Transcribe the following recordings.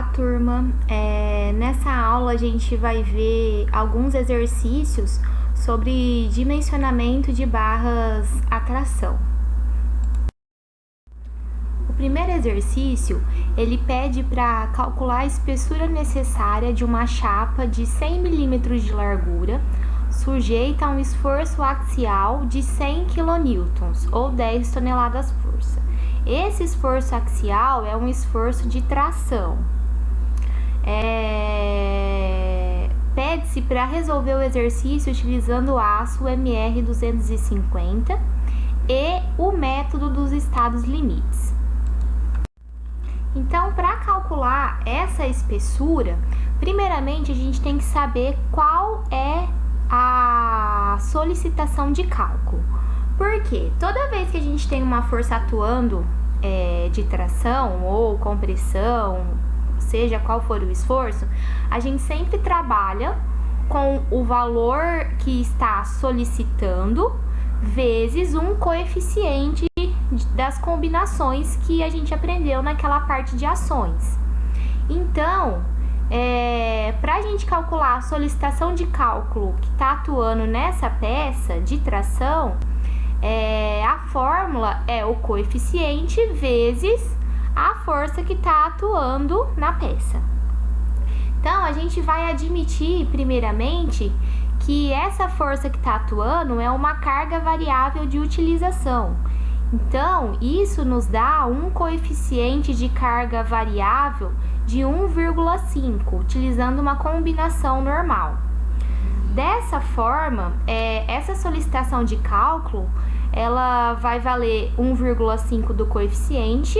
Olá, turma! Nessa aula a gente vai ver alguns exercícios sobre dimensionamento de barras à tração. O primeiro exercício, ele pede para calcular a espessura necessária de uma chapa de 100 mm de largura, sujeita a um esforço axial de 100 kN ou 10 toneladas-força. Esse esforço axial é um esforço de tração. Pede-se para resolver o exercício utilizando o aço MR250 e o método dos estados limites. Então, para calcular essa espessura, primeiramente a gente tem que saber qual é a solicitação de cálculo. Porque toda vez que a gente tem uma força atuando de tração ou compressão, seja qual for o esforço, a gente sempre trabalha com o valor que está solicitando vezes um coeficiente das combinações que a gente aprendeu naquela parte de ações. Então, para a gente calcular a solicitação de cálculo que está atuando nessa peça de tração, a fórmula é o coeficiente vezes a força que está atuando na peça. Então, a gente vai admitir, primeiramente, que essa força que está atuando é uma carga variável de utilização. Então, isso nos dá um coeficiente de carga variável de 1,5, utilizando uma combinação normal. Dessa forma, essa solicitação de cálculo, ela vai valer 1,5 do coeficiente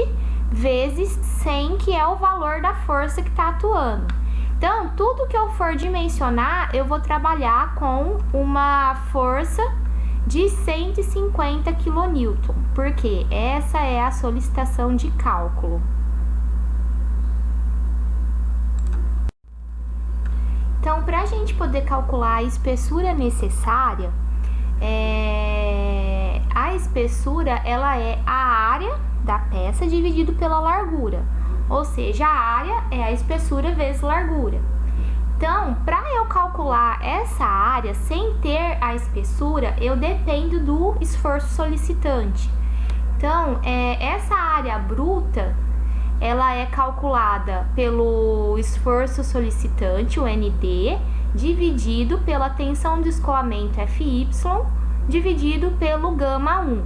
vezes 100, que é o valor da força que está atuando. Então, tudo que eu for dimensionar, eu vou trabalhar com uma força de 150 kN, porque essa é a solicitação de cálculo. Então, para a gente poder calcular a espessura necessária, a espessura ela é a área da peça dividido pela largura, ou seja, a área é a espessura vezes largura. Então, para eu calcular essa área sem ter a espessura, eu dependo do esforço solicitante. Então, essa área bruta, ela é calculada pelo esforço solicitante, o ND, dividido pela tensão de escoamento FY, dividido pelo γ1.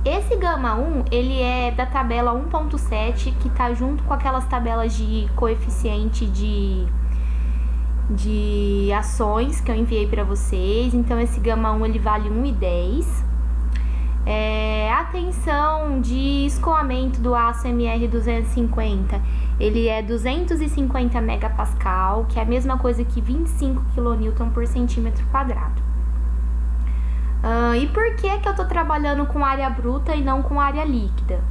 Esse γ1, ele é da tabela 1.7, que está junto com aquelas tabelas de coeficiente de ações que eu enviei para vocês. Então, esse γ1, ele vale 1,10. A tensão de escoamento do aço MR250, ele é 250 megapascal, que é a mesma coisa que 25 kN por centímetro quadrado. E por que eu estou trabalhando com área bruta e não com área líquida?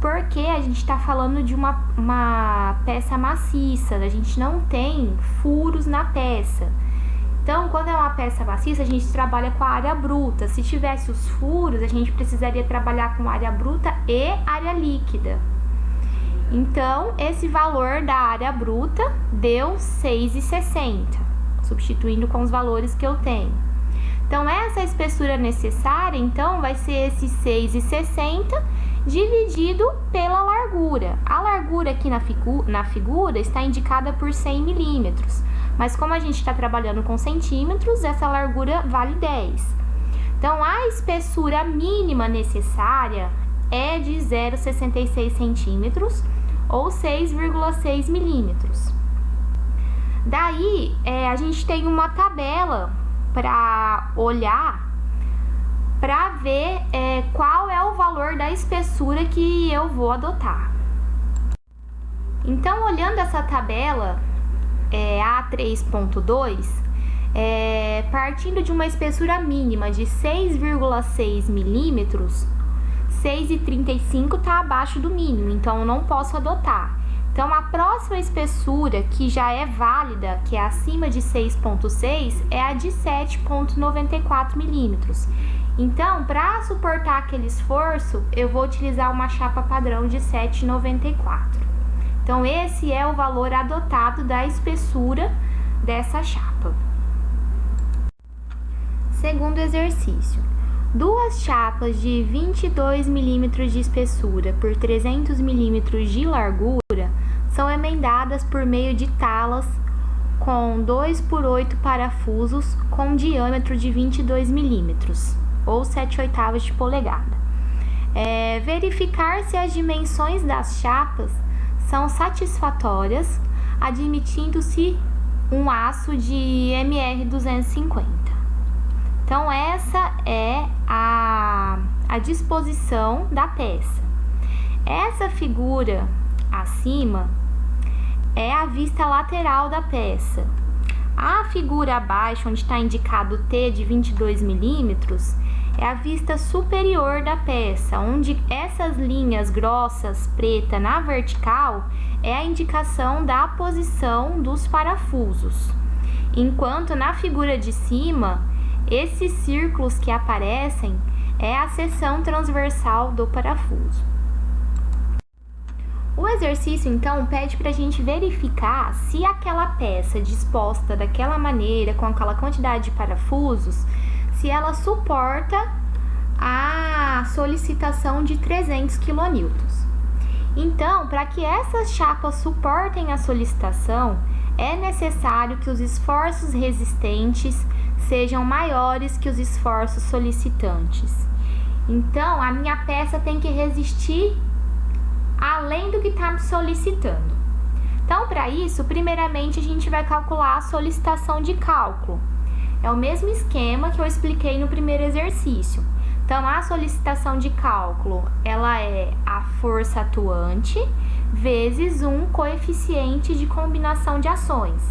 Porque a gente está falando de uma peça maciça, a gente não tem furos na peça. Então, quando é uma peça maciça, a gente trabalha com a área bruta. Se tivesse os furos, a gente precisaria trabalhar com área bruta e área líquida. Então, esse valor da área bruta deu 6,60, substituindo com os valores que eu tenho. Então, essa espessura necessária, então, vai ser esse 6,60 dividido pela largura. A largura aqui na figura está indicada por 100 milímetros, mas como a gente está trabalhando com centímetros, essa largura vale 10. Então, a espessura mínima necessária é de 0,66 centímetros ou 6,6 milímetros. Daí, a gente tem uma tabela para olhar, para ver qual é o valor da espessura que eu vou adotar. Então, olhando essa tabela A3.2, partindo de uma espessura mínima de 6,6 milímetros, 6,35 está abaixo do mínimo, então eu não posso adotar. Então, a próxima espessura que já é válida, que é acima de 6,6, é a de 7,94 milímetros. Então, para suportar aquele esforço, eu vou utilizar uma chapa padrão de 7,94. Então, esse é o valor adotado da espessura dessa chapa. Segundo exercício. Duas chapas de 22 milímetros de espessura por 300 milímetros de largura são emendadas por meio de talas com 2 por 8 parafusos com diâmetro de 22 milímetros, ou 7/8 de polegada. Verificar se as dimensões das chapas são satisfatórias, admitindo-se um aço de MR250. Então, essa é a disposição da peça. Essa figura acima é a vista lateral da peça. A figura abaixo, onde está indicado T de 22 milímetros, é a vista superior da peça, onde essas linhas grossas, preta na vertical, é a indicação da posição dos parafusos. Enquanto na figura de cima, esses círculos que aparecem é a seção transversal do parafuso. O exercício, então, pede para a gente verificar se aquela peça disposta daquela maneira, com aquela quantidade de parafusos, se ela suporta a solicitação de 300 kN. Então, para que essas chapas suportem a solicitação, é necessário que os esforços resistentes sejam maiores que os esforços solicitantes. Então, a minha peça tem que resistir além do que está me solicitando. Então, para isso, primeiramente, a gente vai calcular a solicitação de cálculo. É o mesmo esquema que eu expliquei no primeiro exercício. Então, a solicitação de cálculo, ela é a força atuante vezes um coeficiente de combinação de ações.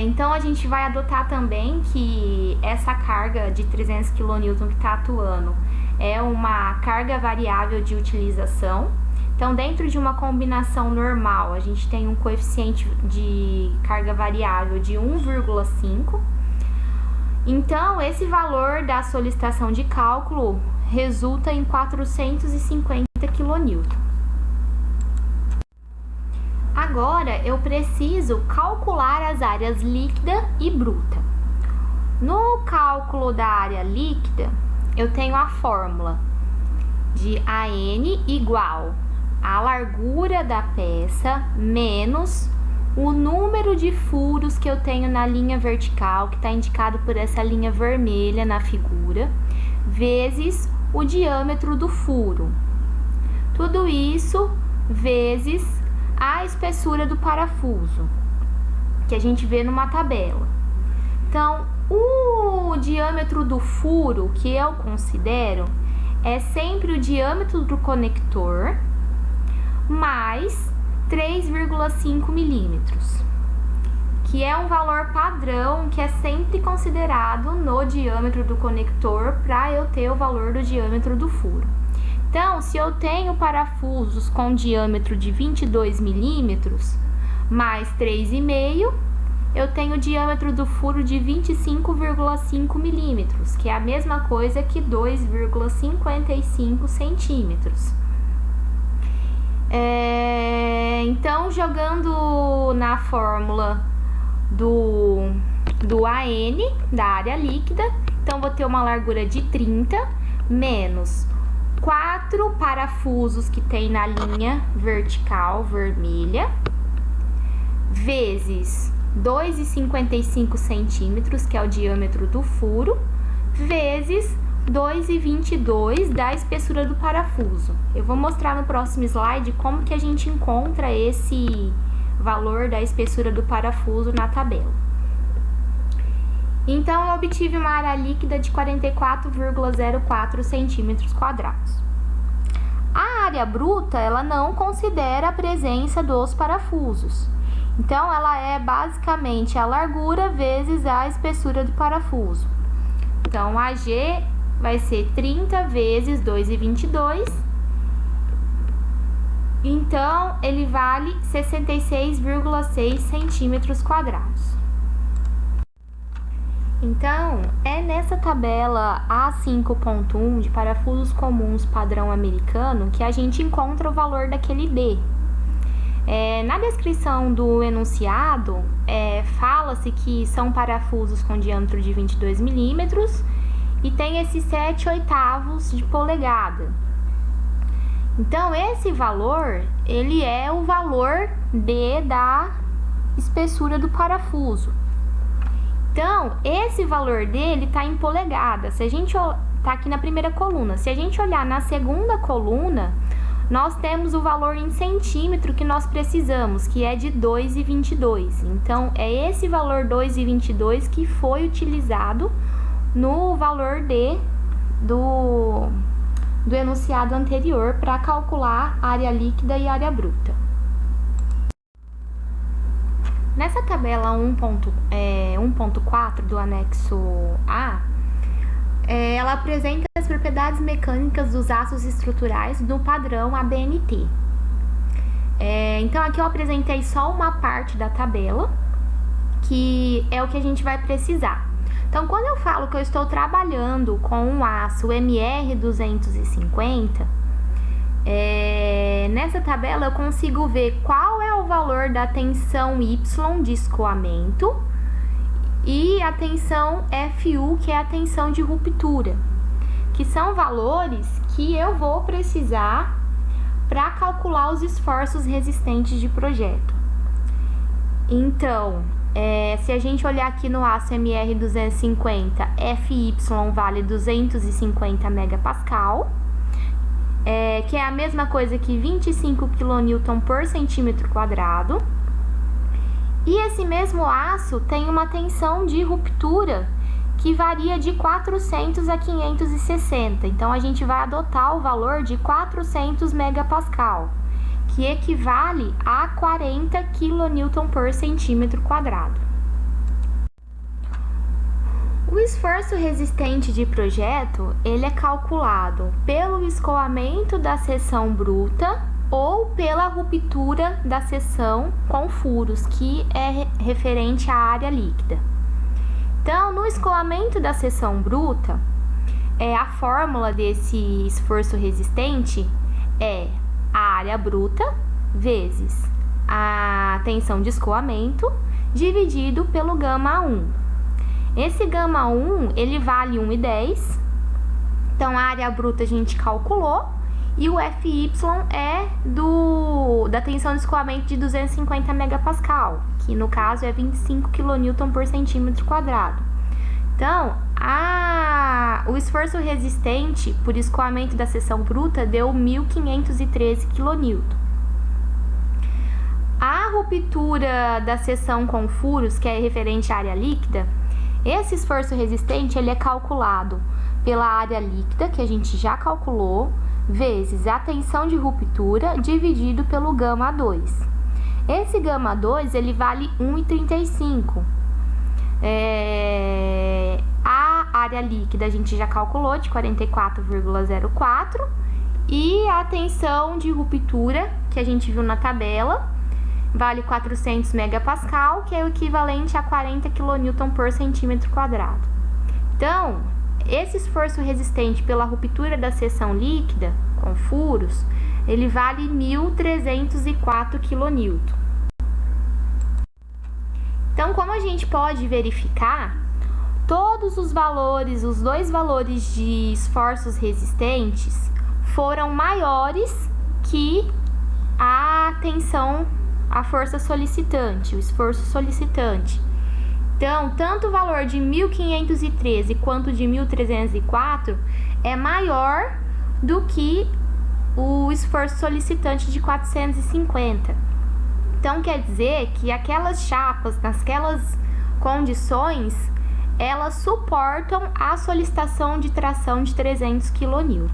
Então, a gente vai adotar também que essa carga de 300 kN que está atuando é uma carga variável de utilização. Então, dentro de uma combinação normal, a gente tem um coeficiente de carga variável de 1,5. Então, esse valor da solicitação de cálculo resulta em 450 kN. Agora, eu preciso calcular as áreas líquida e bruta. No cálculo da área líquida, eu tenho a fórmula de AN igual a largura da peça menos o número de furos que eu tenho na linha vertical, que está indicado por essa linha vermelha na figura, vezes o diâmetro do furo. Tudo isso vezes a espessura do parafuso, que a gente vê numa tabela. Então, o diâmetro do furo que eu considero é sempre o diâmetro do conector mais 3,5 milímetros, que é um valor padrão que é sempre considerado no diâmetro do conector para eu ter o valor do diâmetro do furo. Então, se eu tenho parafusos com diâmetro de 22 milímetros mais 3,5, eu tenho o diâmetro do furo de 25,5 milímetros, que é a mesma coisa que 2,55 centímetros. Então, jogando na fórmula do AN, da área líquida, então vou ter uma largura de 30 menos 4 parafusos que tem na linha vertical vermelha, vezes 2,55 centímetros, que é o diâmetro do furo, vezes 2,22 da espessura do parafuso. Eu vou mostrar no próximo slide como que a gente encontra esse valor da espessura do parafuso na tabela. Então, eu obtive uma área líquida de 44,04 centímetros quadrados. A área bruta, ela não considera a presença dos parafusos. Então, ela é basicamente a largura vezes a espessura do parafuso. Então, AG vai ser 30 vezes 2,22. Então, ele vale 66,6 centímetros quadrados. Então, é nessa tabela A5.1 de parafusos comuns padrão americano que a gente encontra o valor daquele D. Na descrição do enunciado, fala-se que são parafusos com diâmetro de 22 milímetros e tem esses 7/8 de polegada. Então, esse valor, ele é o valor da espessura do parafuso. Então, esse valor dele está em polegada. Se a gente tá aqui na primeira coluna, se a gente olhar na segunda coluna, nós temos o valor em centímetro que nós precisamos, que é de 2,22. Então, é esse valor 2,22 que foi utilizado no valor do enunciado anterior para calcular área líquida e área bruta. Nessa tabela 1.4 do anexo A, ela apresenta as propriedades mecânicas dos aços estruturais do padrão ABNT. Então, aqui eu apresentei só uma parte da tabela, que é o que a gente vai precisar. Então, quando eu falo que eu estou trabalhando com um aço MR250, nessa tabela eu consigo ver qual é o valor da tensão Y de escoamento e a tensão FU, que é a tensão de ruptura, que são valores que eu vou precisar para calcular os esforços resistentes de projeto. Então, se a gente olhar aqui no aço MR250, FY vale 250 megapascal, que é a mesma coisa que 25 kN por centímetro quadrado. E esse mesmo aço tem uma tensão de ruptura que varia de 400 a 560. Então, a gente vai adotar o valor de 400 megapascal, que equivale a 40 kN por centímetro quadrado. O esforço resistente de projeto, ele é calculado pelo escoamento da seção bruta ou pela ruptura da seção com furos, que é referente à área líquida. Então, no escoamento da seção bruta, a fórmula desse esforço resistente é a área bruta vezes a tensão de escoamento dividido pelo γ1. Esse γ1, ele vale 1,10. Então, a área bruta a gente calculou e o FY é da tensão de escoamento de 250 megapascal, que no caso é 25 kN por centímetro quadrado. Então, o esforço resistente por escoamento da seção bruta deu 1.513 kN. A ruptura da seção com furos, que é referente à área líquida, esse esforço resistente ele é calculado pela área líquida, que a gente já calculou, vezes a tensão de ruptura dividido pelo γ2. Esse γ2 ele vale 1,35. A área líquida a gente já calculou de 44,04 e a tensão de ruptura que a gente viu na tabela vale 400 megapascal, que é o equivalente a 40 kN por centímetro quadrado. Então, esse esforço resistente pela ruptura da seção líquida com furos, ele vale 1.304 kN. Então, como a gente pode verificar, todos os valores, os dois valores de esforços resistentes foram maiores que a tensão, a força solicitante, o esforço solicitante. Então, tanto o valor de 1.513 quanto de 1.304 é maior do que o esforço solicitante de 450. Então, quer dizer que aquelas chapas, naquelas condições, elas suportam a solicitação de tração de 300 kN.